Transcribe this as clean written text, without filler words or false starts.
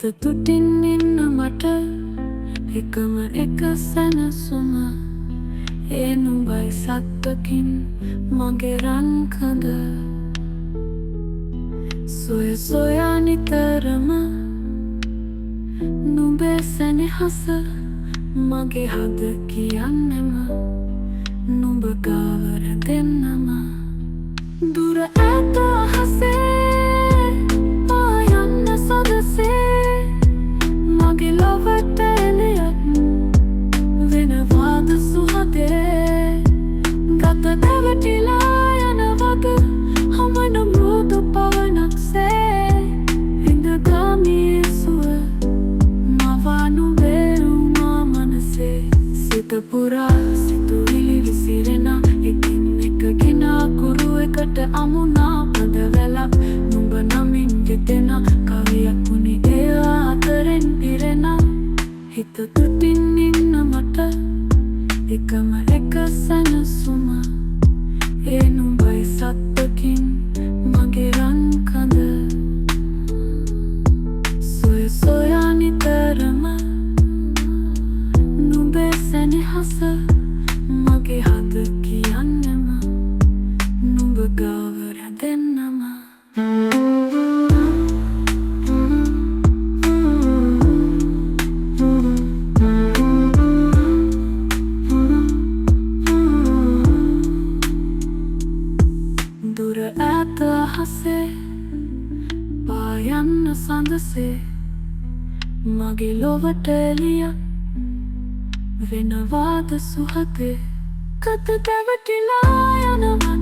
හිත තුටින් ඉන්න මට එකම එක සැනසුම ඒ නුඹයි සත්තකින් මගේ රන්කඳ සොය සොයා නිතරම නුඹේ සැනෙහස මගේ හද කියන්නෙම නුඹ ගාව රැඳෙන්නම දුර ඇත අහසේ පායන්න සදසේ මගේ ලොවට එළියක් වෙනවාද සුහදේ ගත දැවටිලා යන වග හමන මෘදු පවනක්සේ විඳගාමී සුව මවා නුඹේරුමා මනසේ සිත පුරා සිතුවිලි විසිරෙන එකින් එක ගෙනා කුරු එකට අමුණා පදවැලක් නුඹ නමින් ගෙතෙන කවියක් වුණි එය අතරෙන් පිරෙන හිත තුටින් ඉන්න මට එකම එක සැනසුම ඒ නුඹයි සත්තකින් මගේ රන්කඳ සොය සොයා නිතරම නුඹේ සැනෙහස මගේ හද කියන්නෙම නුඹ ගාව රැඳෙන්නම දුර ඇත අහසේ පායන්න සඳසේ මගේ ලොවට එළියක් වෙනවාද සුහදේ ගත දැවටිලා යනවා